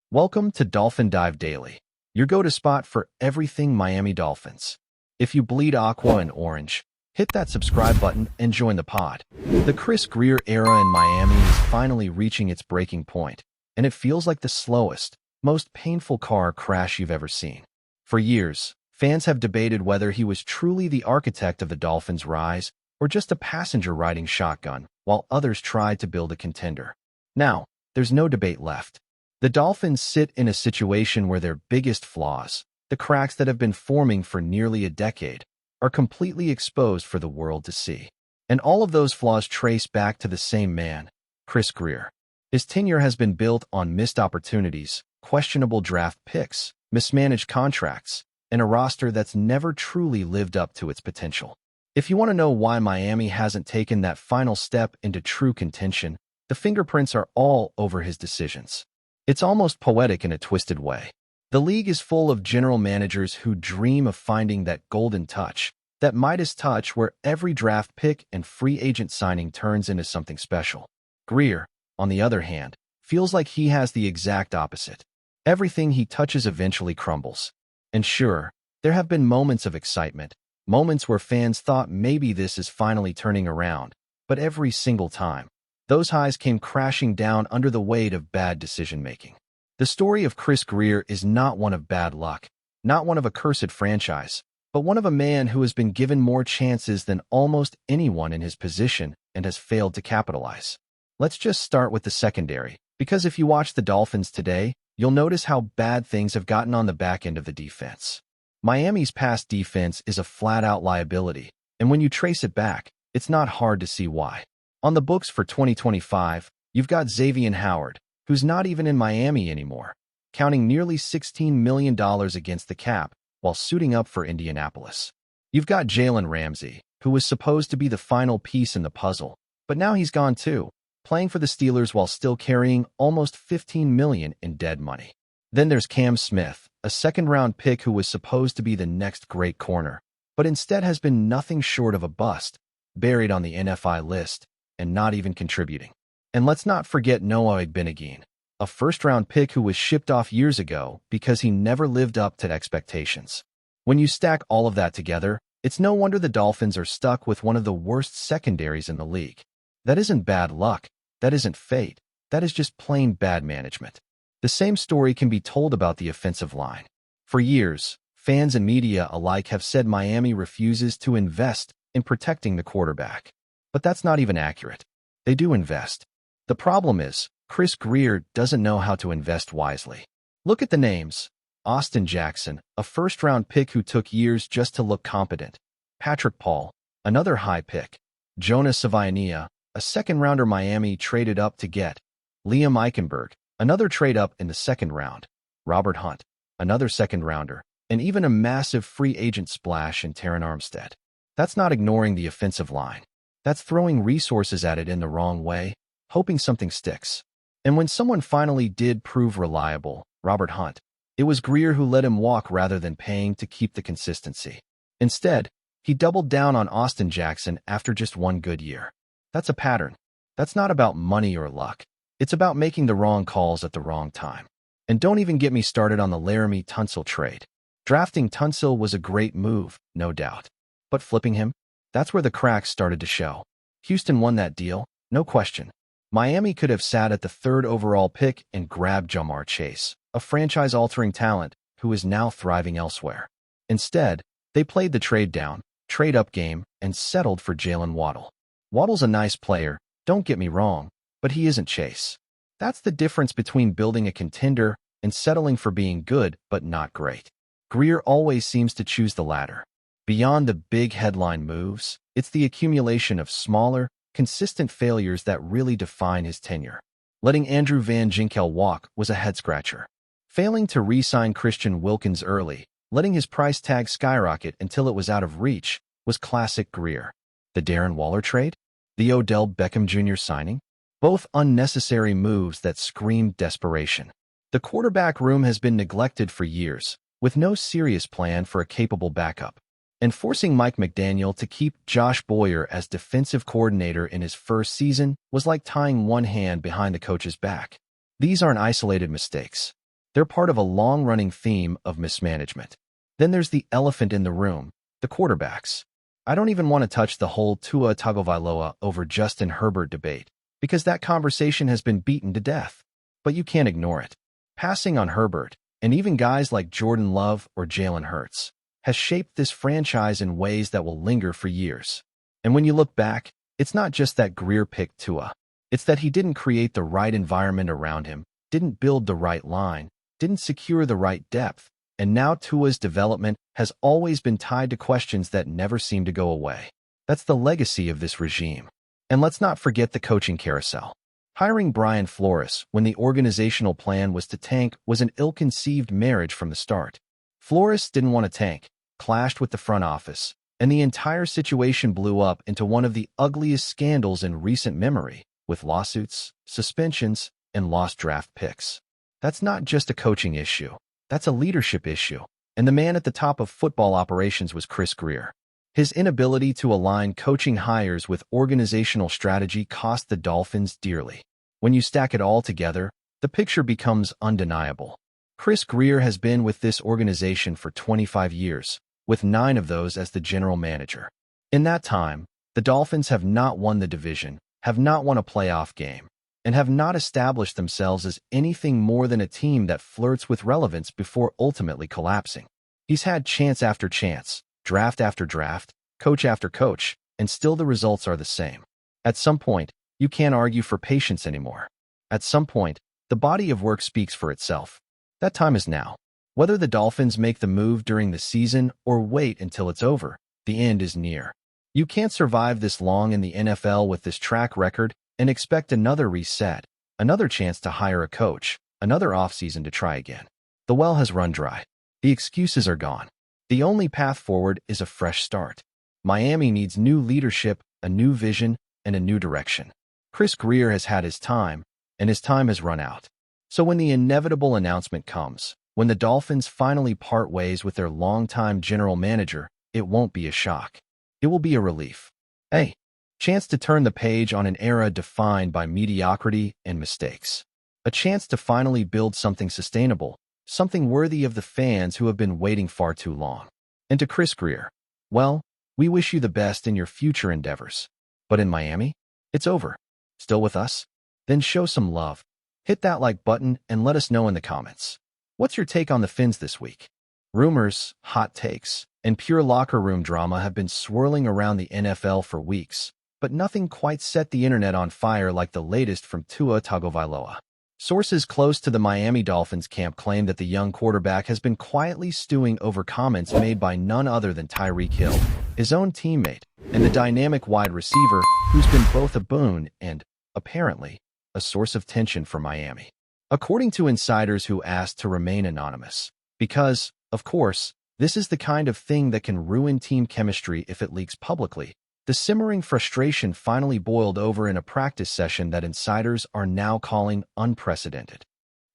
Welcome to Dolphin Dive Daily, your go-to spot for everything Miami Dolphins. If you bleed aqua and orange, hit that subscribe button and join the pod. The Chris Grier era in Miami is finally reaching its breaking point, and it feels like the slowest, most painful car crash you've ever seen. For years, fans have debated whether he was truly the architect of the Dolphins' rise or just a passenger riding shotgun, while others tried to build a contender. Now, there's no debate left. The Dolphins sit in a situation where their biggest flaws, the cracks that have been forming for nearly a decade, are completely exposed for the world to see. And all of those flaws trace back to the same man, Chris Grier. His tenure has been built on missed opportunities, questionable draft picks, mismanaged contracts, and a roster that's never truly lived up to its potential. If you want to know why Miami hasn't taken that final step into true contention, the fingerprints are all over his decisions. It's almost poetic in a twisted way. The league is full of general managers who dream of finding that golden touch, that Midas touch where every draft pick and free agent signing turns into something special. Grier, on the other hand, feels like he has the exact opposite. Everything he touches eventually crumbles. And sure, there have been moments of excitement, moments where fans thought maybe this is finally turning around, but every single time, those highs came crashing down under the weight of bad decision-making. The story of Chris Grier is not one of bad luck, not one of a cursed franchise, but one of a man who has been given more chances than almost anyone in his position and has failed to capitalize. Let's just start with the secondary, because if you watch the Dolphins today, you'll notice how bad things have gotten on the back end of the defense. Miami's pass defense is a flat-out liability, and when you trace it back, it's not hard to see why. On the books for 2025, you've got Xavier Howard, who's not even in Miami anymore, counting nearly $16 million against the cap while suiting up for Indianapolis. You've got Jalen Ramsey, who was supposed to be the final piece in the puzzle, but now he's gone too, playing for the Steelers while still carrying almost $15 million in dead money. Then there's Cam Smith, a second-round pick who was supposed to be the next great corner, but instead has been nothing short of a bust, buried on the NFI list, and not even contributing. And let's not forget Noah Igbinoghene, a first-round pick who was shipped off years ago because he never lived up to expectations. When you stack all of that together, it's no wonder the Dolphins are stuck with one of the worst secondaries in the league. That isn't bad luck, that isn't fate, that is just plain bad management. The same story can be told about the offensive line. For years, fans and media alike have said Miami refuses to invest in protecting the quarterback. But that's not even accurate. They do invest. The problem is, Chris Grier doesn't know how to invest wisely. Look at the names. Austin Jackson, a first-round pick who took years just to look competent. Patrick Paul, another high pick. Jonas Savaiania, a second-rounder Miami traded up to get. Liam Eichenberg, another trade-up in the second round. Robert Hunt, another second-rounder. And even a massive free agent splash in Terron Armstead. That's not ignoring the offensive line. That's throwing resources at it in the wrong way, hoping something sticks. And when someone finally did prove reliable, Robert Hunt, it was Grier who let him walk rather than paying to keep the consistency. Instead, he doubled down on Austin Jackson after just one good year. That's a pattern. That's not about money or luck. It's about making the wrong calls at the wrong time. And don't even get me started on the Laramie Tunsil trade. Drafting Tunsil was a great move, no doubt. But flipping him? That's where the cracks started to show. Houston won that deal, no question. Miami could have sat at the third overall pick and grabbed Ja'Marr Chase, a franchise-altering talent who is now thriving elsewhere. Instead, they played the trade-down, trade-up game and settled for Jalen Waddle. Waddle's a nice player, don't get me wrong, but he isn't Chase. That's the difference between building a contender and settling for being good but not great. Grier always seems to choose the latter. Beyond the big headline moves, it's the accumulation of smaller, consistent failures that really define his tenure. Letting Andrew Van Ginkel walk was a head-scratcher. Failing to re-sign Christian Wilkins early, letting his price tag skyrocket until it was out of reach, was classic Grier. The Darren Waller trade? The Odell Beckham Jr. signing? Both unnecessary moves that screamed desperation. The quarterback room has been neglected for years, with no serious plan for a capable backup. And forcing Mike McDaniel to keep Josh Boyer as defensive coordinator in his first season was like tying one hand behind the coach's back. These aren't isolated mistakes. They're part of a long-running theme of mismanagement. Then there's the elephant in the room, the quarterbacks. I don't even want to touch the whole Tua Tagovailoa over Justin Herbert debate, because that conversation has been beaten to death. But you can't ignore it. Passing on Herbert, and even guys like Jordan Love or Jalen Hurts, has shaped this franchise in ways that will linger for years. And when you look back, it's not just that Grier picked Tua. It's that he didn't create the right environment around him, didn't build the right line, didn't secure the right depth, and now Tua's development has always been tied to questions that never seem to go away. That's the legacy of this regime. And let's not forget the coaching carousel. Hiring Brian Flores when the organizational plan was to tank was an ill-conceived marriage from the start. Flores didn't want to tank, clashed with the front office, and the entire situation blew up into one of the ugliest scandals in recent memory, with lawsuits, suspensions, and lost draft picks. That's not just a coaching issue. That's a leadership issue. And the man at the top of football operations was Chris Grier. His inability to align coaching hires with organizational strategy cost the Dolphins dearly. When you stack it all together, the picture becomes undeniable. Chris Grier has been with this organization for 25 years, with 9 of those as the general manager. In that time, the Dolphins have not won the division, have not won a playoff game, and have not established themselves as anything more than a team that flirts with relevance before ultimately collapsing. He's had chance after chance, draft after draft, coach after coach, and still the results are the same. At some point, you can't argue for patience anymore. At some point, the body of work speaks for itself. That time is now. Whether the Dolphins make the move during the season or wait until it's over, the end is near. You can't survive this long in the NFL with this track record and expect another reset, another chance to hire a coach, another offseason to try again. The well has run dry. The excuses are gone. The only path forward is a fresh start. Miami needs new leadership, a new vision, and a new direction. Chris Grier has had his time, and his time has run out. So when the inevitable announcement comes, when the Dolphins finally part ways with their longtime general manager, it won't be a shock. It will be a relief. Hey, chance to turn the page on an era defined by mediocrity and mistakes. A chance to finally build something sustainable, something worthy of the fans who have been waiting far too long. And to Chris Grier, well, we wish you the best in your future endeavors. But in Miami, it's over. Still with us? Then show some love. Hit that like button and let us know in the comments. What's your take on the Fins this week? Rumors, hot takes, and pure locker room drama have been swirling around the NFL for weeks, but nothing quite set the internet on fire like the latest from Tua Tagovailoa. Sources close to the Miami Dolphins camp claim that the young quarterback has been quietly stewing over comments made by none other than Tyreek Hill, his own teammate, and the dynamic wide receiver who's been both a boon and, apparently, a source of tension for Miami. According to insiders who asked to remain anonymous, because, of course, this is the kind of thing that can ruin team chemistry if it leaks publicly, the simmering frustration finally boiled over in a practice session that insiders are now calling unprecedented.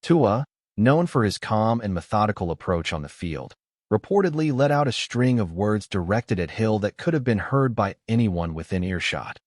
Tua, known for his calm and methodical approach on the field, reportedly let out a string of words directed at Hill that could have been heard by anyone within earshot.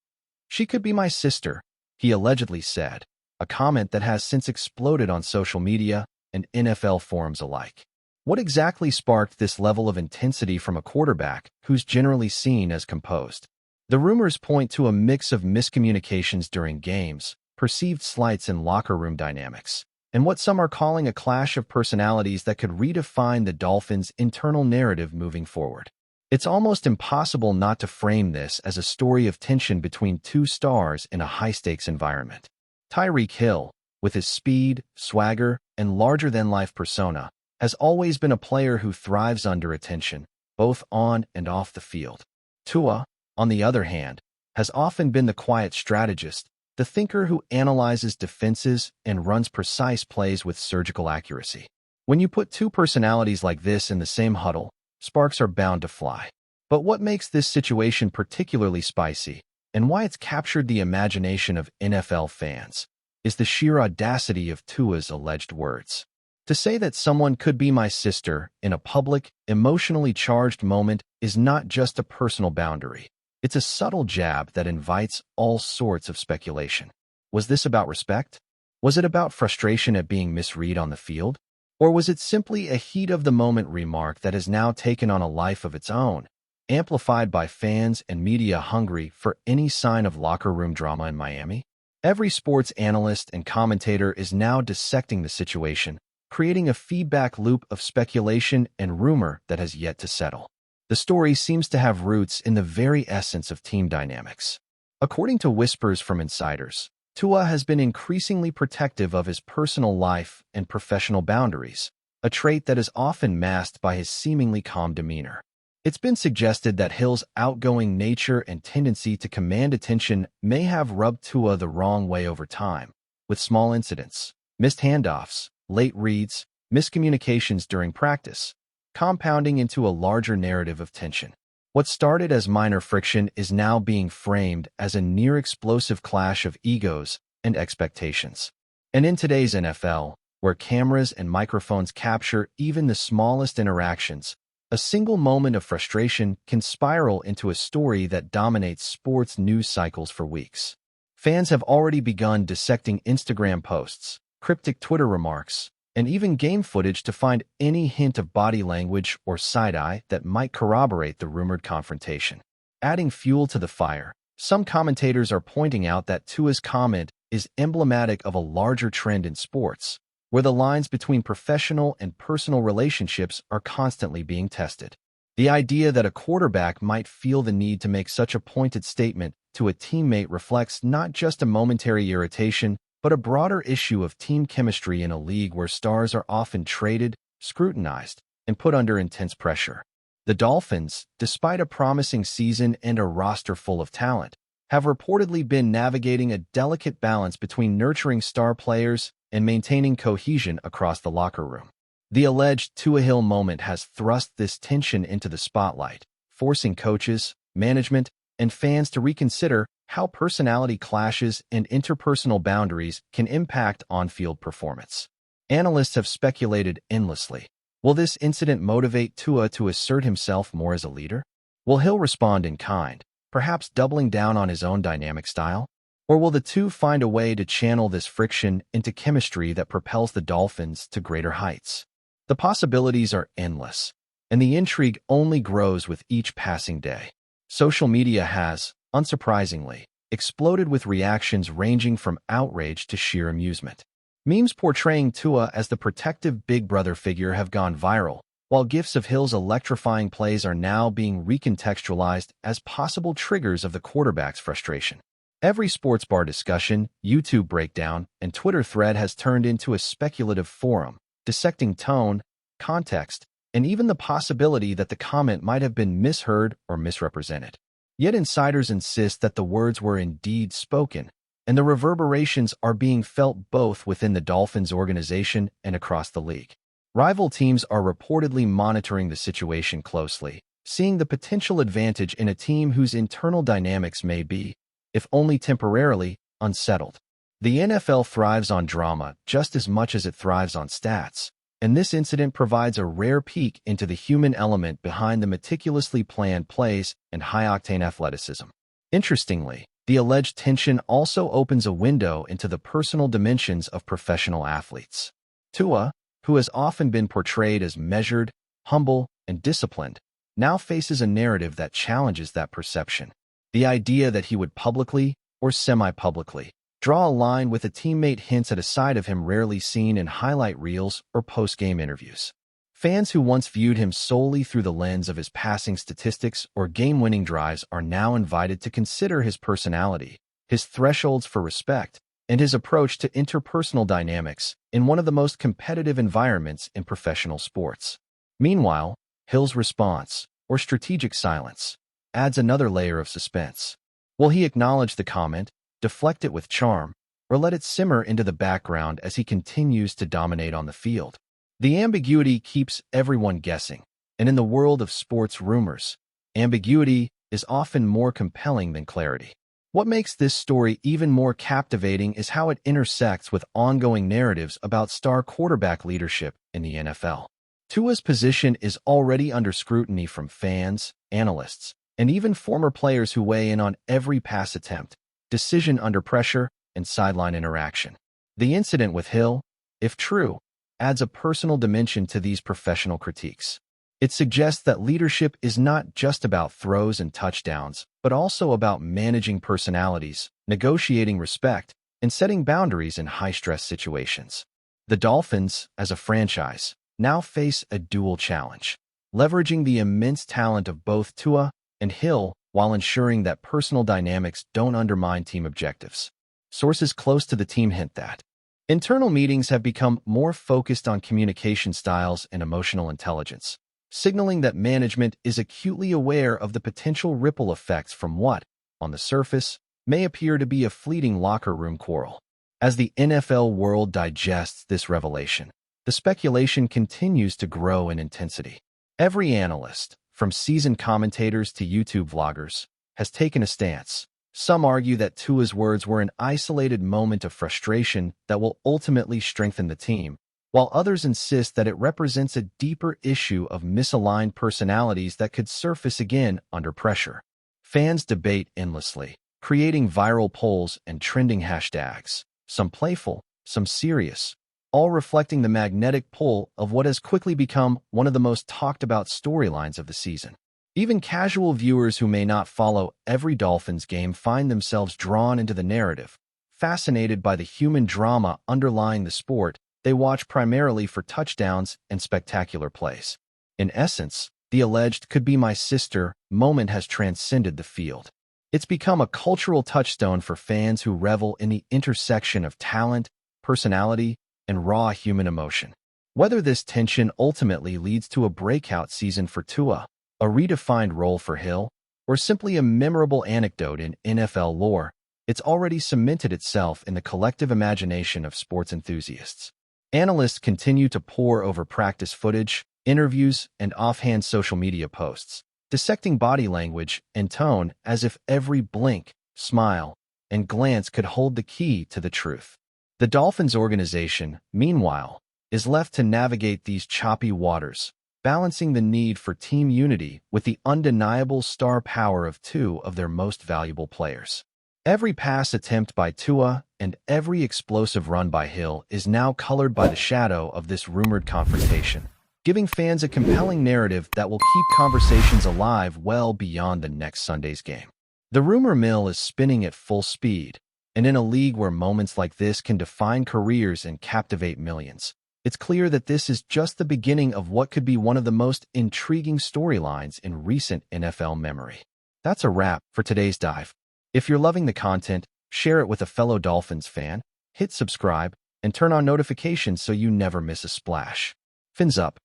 "She could be my sister," he allegedly said, a comment that has since exploded on social media and NFL forums alike. What exactly sparked this level of intensity from a quarterback who's generally seen as composed? The rumors point to a mix of miscommunications during games, perceived slights in locker room dynamics, and what some are calling a clash of personalities that could redefine the Dolphins' internal narrative moving forward. It's almost impossible not to frame this as a story of tension between two stars in a high-stakes environment. Tyreek Hill, with his speed, swagger, and larger-than-life persona, has always been a player who thrives under attention, both on and off the field. Tua, on the other hand, has often been the quiet strategist, the thinker who analyzes defenses and runs precise plays with surgical accuracy. When you put two personalities like this in the same huddle, sparks are bound to fly. But what makes this situation particularly spicy, and why it's captured the imagination of NFL fans, is the sheer audacity of Tua's alleged words. To say that someone could be my sister in a public, emotionally charged moment is not just a personal boundary. It's a subtle jab that invites all sorts of speculation. Was this about respect? Was it about frustration at being misread on the field? Or was it simply a heat-of-the-moment remark that has now taken on a life of its own, amplified by fans and media hungry for any sign of locker room drama in Miami? Every sports analyst and commentator is now dissecting the situation, creating a feedback loop of speculation and rumor that has yet to settle. The story seems to have roots in the very essence of team dynamics. According to whispers from insiders, Tua has been increasingly protective of his personal life and professional boundaries, a trait that is often masked by his seemingly calm demeanor. It's been suggested that Hill's outgoing nature and tendency to command attention may have rubbed Tua the wrong way over time, with small incidents, missed handoffs, late reads, miscommunications during practice, compounding into a larger narrative of tension. What started as minor friction is now being framed as a near-explosive clash of egos and expectations. And in today's NFL, where cameras and microphones capture even the smallest interactions, a single moment of frustration can spiral into a story that dominates sports news cycles for weeks. Fans have already begun dissecting Instagram posts, cryptic Twitter remarks, and even game footage to find any hint of body language or side-eye that might corroborate the rumored confrontation. Adding fuel to the fire, some commentators are pointing out that Tua's comment is emblematic of a larger trend in sports, where the lines between professional and personal relationships are constantly being tested. The idea that a quarterback might feel the need to make such a pointed statement to a teammate reflects not just a momentary irritation, but a broader issue of team chemistry in a league where stars are often traded, scrutinized, and put under intense pressure. The Dolphins, despite a promising season and a roster full of talent, have reportedly been navigating a delicate balance between nurturing star players and maintaining cohesion across the locker room. The alleged Tua Hill moment has thrust this tension into the spotlight, forcing coaches, management, and fans to reconsider how personality clashes and interpersonal boundaries can impact on-field performance. Analysts have speculated endlessly. Will this incident motivate Tua to assert himself more as a leader? Will Hill respond in kind, perhaps doubling down on his own dynamic style? Or will the two find a way to channel this friction into chemistry that propels the Dolphins to greater heights? The possibilities are endless, and the intrigue only grows with each passing day. Social media has, unsurprisingly, exploded with reactions ranging from outrage to sheer amusement. Memes portraying Tua as the protective big brother figure have gone viral, while gifs of Hill's electrifying plays are now being recontextualized as possible triggers of the quarterback's frustration. Every sports bar discussion, YouTube breakdown, and Twitter thread has turned into a speculative forum, dissecting tone, context, and even the possibility that the comment might have been misheard or misrepresented. Yet insiders insist that the words were indeed spoken, and the reverberations are being felt both within the Dolphins organization and across the league. Rival teams are reportedly monitoring the situation closely, seeing the potential advantage in a team whose internal dynamics may be, if only temporarily, unsettled. The NFL thrives on drama just as much as it thrives on stats, and this incident provides a rare peek into the human element behind the meticulously planned plays and high-octane athleticism. Interestingly, the alleged tension also opens a window into the personal dimensions of professional athletes. Tua, who has often been portrayed as measured, humble, and disciplined, now faces a narrative that challenges that perception. The idea that he would publicly, or semi-publicly, draw a line with a teammate hints at a side of him rarely seen in highlight reels or post-game interviews. Fans who once viewed him solely through the lens of his passing statistics or game-winning drives are now invited to consider his personality, his thresholds for respect, and his approach to interpersonal dynamics in one of the most competitive environments in professional sports. Meanwhile, Hill's response, or strategic silence, adds another layer of suspense. Will he acknowledge the comment, deflect it with charm, or let it simmer into the background as he continues to dominate on the field? The ambiguity keeps everyone guessing, and in the world of sports rumors, ambiguity is often more compelling than clarity. What makes this story even more captivating is how it intersects with ongoing narratives about star quarterback leadership in the NFL. Tua's position is already under scrutiny from fans, analysts, and even former players who weigh in on every pass attempt, decision under pressure, and sideline interaction. The incident with Hill, if true, adds a personal dimension to these professional critiques. It suggests that leadership is not just about throws and touchdowns, but also about managing personalities, negotiating respect, and setting boundaries in high-stress situations. The Dolphins, as a franchise, now face a dual challenge, leveraging the immense talent of both Tua and Hill while ensuring that personal dynamics don't undermine team objectives. Sources close to the team hint that internal meetings have become more focused on communication styles and emotional intelligence, signaling that management is acutely aware of the potential ripple effects from what, on the surface, may appear to be a fleeting locker room quarrel. As the NFL world digests this revelation, the speculation continues to grow in intensity. Every analyst, from seasoned commentators to YouTube vloggers, has taken a stance. Some argue that Tua's words were an isolated moment of frustration that will ultimately strengthen the team, while others insist that it represents a deeper issue of misaligned personalities that could surface again under pressure. Fans debate endlessly, creating viral polls and trending hashtags, some playful, some serious, all reflecting the magnetic pull of what has quickly become one of the most talked-about storylines of the season. Even casual viewers who may not follow every Dolphins game find themselves drawn into the narrative, fascinated by the human drama underlying the sport they watch primarily for touchdowns and spectacular plays. In essence, the alleged "could be my sister" moment has transcended the field. It's become a cultural touchstone for fans who revel in the intersection of talent, personality, and raw human emotion. Whether this tension ultimately leads to a breakout season for Tua, a redefined role for Hill, or simply a memorable anecdote in NFL lore, it's already cemented itself in the collective imagination of sports enthusiasts. Analysts continue to pore over practice footage, interviews, and offhand social media posts, dissecting body language and tone as if every blink, smile, and glance could hold the key to the truth. The Dolphins organization, meanwhile, is left to navigate these choppy waters, balancing the need for team unity with the undeniable star power of two of their most valuable players. Every pass attempt by Tua and every explosive run by Hill is now colored by the shadow of this rumored confrontation, giving fans a compelling narrative that will keep conversations alive well beyond the next Sunday's game. The rumor mill is spinning at full speed, and in a league where moments like this can define careers and captivate millions, it's clear that this is just the beginning of what could be one of the most intriguing storylines in recent NFL memory. That's a wrap for today's dive. If you're loving the content, share it with a fellow Dolphins fan, hit subscribe, and turn on notifications so you never miss a splash. Fins up.